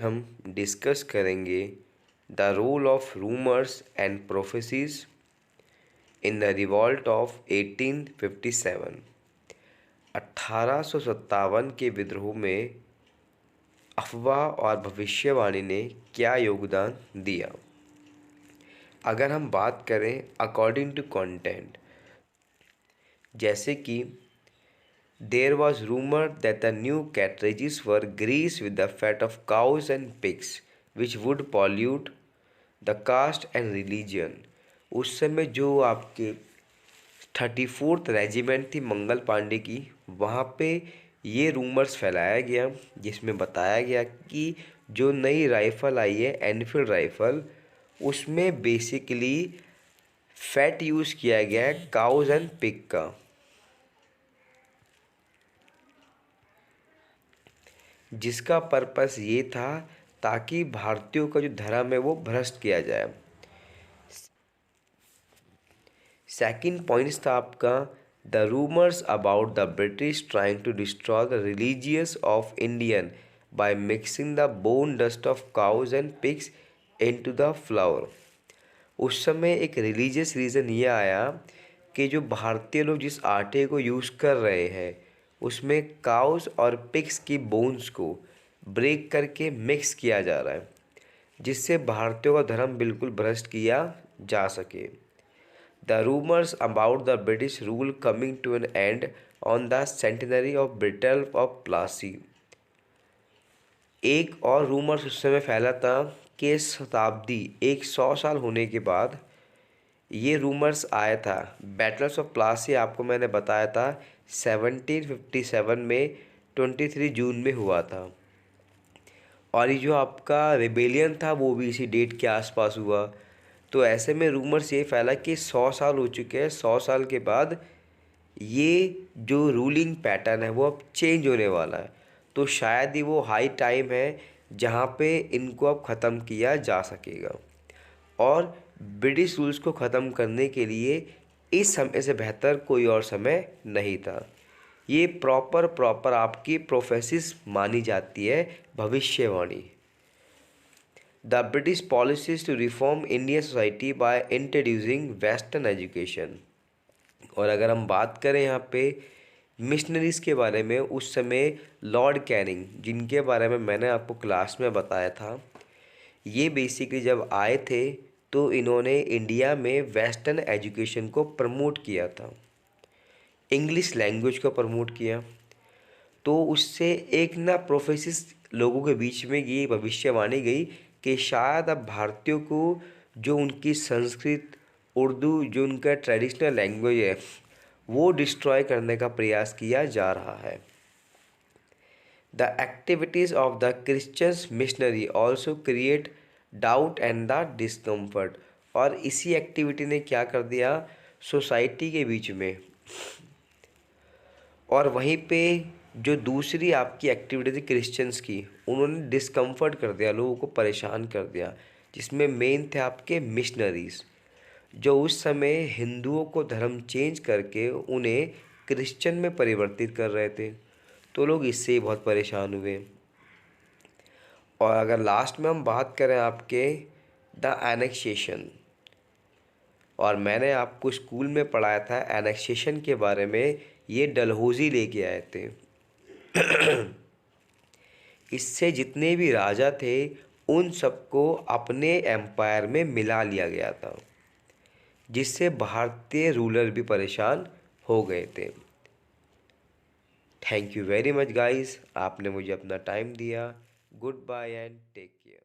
हम डिस्कस करेंगे the role of rumours and prophecies in the revolt of 1857। 1857 के विद्रोह में अफवाह और भविष्यवाणी ने क्या योगदान दिया। अगर हम बात करें अकॉर्डिंग टू कंटेंट, जैसे कि there was rumour that the new cartridges were greased with the fat of cows and pigs which would pollute the caste and religion. उस समय जो आपके 34th रेजिमेंट थी मंगल पांडे की, वहाँ पे ये रूमर्स फैलाया गया जिसमें बताया गया कि जो नई राइफ़ल आई है एनफील्ड राइफ़ल, उसमें बेसिकली फैट यूज़ किया गया है काउज एंड पिग का, जिसका पर्पस ये था ताकि भारतीयों का जो धर्म है वो भ्रष्ट किया जाए। सेकंड पॉइंट्स था आपका the rumours about the British trying to destroy the religious of Indian by mixing the bone dust of cows and pigs into the flour. उस समय एक रिलीजियस रीज़न ये आया कि जो भारतीय लोग जिस आटे को यूज़ कर रहे हैं उसमें काउज और पिग्स की बोन्स को ब्रेक करके मिक्स किया जा रहा है, जिससे भारतीयों का धर्म बिल्कुल भ्रष्ट किया जा सके। The rumours about the British rule coming to an end on the centenary of battle of Plassey. एक और रूमर्स उस समय फैला था कि शताब्दी 100 साल होने के बाद ये रूमर्स आया था। बैटल्स ऑफ प्लासी आपको मैंने बताया था 1757 में 23 जून में हुआ था, और ये जो आपका रिबेलियन था वो भी इसी डेट के आसपास हुआ। तो ऐसे में रूमर्स ये फैला कि 100 साल हो चुके हैं, 100 साल के बाद ये जो रूलिंग पैटर्न है वो अब चेंज होने वाला है, तो शायद ही वो हाई टाइम है जहाँ पे इनको अब ख़त्म किया जा सकेगा। और ब्रिटिश रूल्स को ख़त्म करने के लिए इस समय से बेहतर कोई और समय नहीं था। ये प्रॉपर आपकी प्रोफेसिस मानी जाती है, भविष्यवाणी। The British policies to reform Indian society by introducing western education. और अगर हम बात करें यहाँ पे मिशनरीज़ के बारे में, उस समय लॉर्ड कैनिंग, जिनके बारे में मैंने आपको क्लास में बताया था, ये बेसिकली जब आए थे तो इन्होंने इंडिया में वेस्टर्न एजुकेशन को प्रमोट किया था, इंग्लिश लैंग्वेज को प्रमोट किया। तो उससे एक ना प्रोफेसिस लोगों के बीच में ये भविष्यवाणी गई कि शायद अब भारतीयों को जो उनकी संस्कृत, उर्दू, जो उनका ट्रेडिशनल लैंग्वेज है, वो डिस्ट्रॉय करने का प्रयास किया जा रहा है। The activities of the Christians missionary also create doubt and the discomfort. और इसी एक्टिविटी ने क्या कर दिया सोसाइटी के बीच में, और वहीं पे जो दूसरी आपकी एक्टिविटी थी क्रिश्चियंस की, उन्होंने डिस्कम्फर्ट कर दिया, लोगों को परेशान कर दिया, जिसमें मेन थे आपके मिशनरीज़, जो उस समय हिंदुओं को धर्म चेंज करके उन्हें क्रिश्चियन में परिवर्तित कर रहे थे। तो लोग इससे ही बहुत परेशान हुए। और अगर लास्ट में हम बात करें आपके द एनेक्सेशन, और मैंने आपको स्कूल में पढ़ाया था एनेक्सेशन के बारे में, ये डलहौजी लेके आए थे। इससे जितने भी राजा थे उन सबको अपने एम्पायर में मिला लिया गया था, जिससे भारतीय रूलर भी परेशान हो गए थे। Thank you very much guys, आपने मुझे अपना टाइम दिया। Goodbye and take care.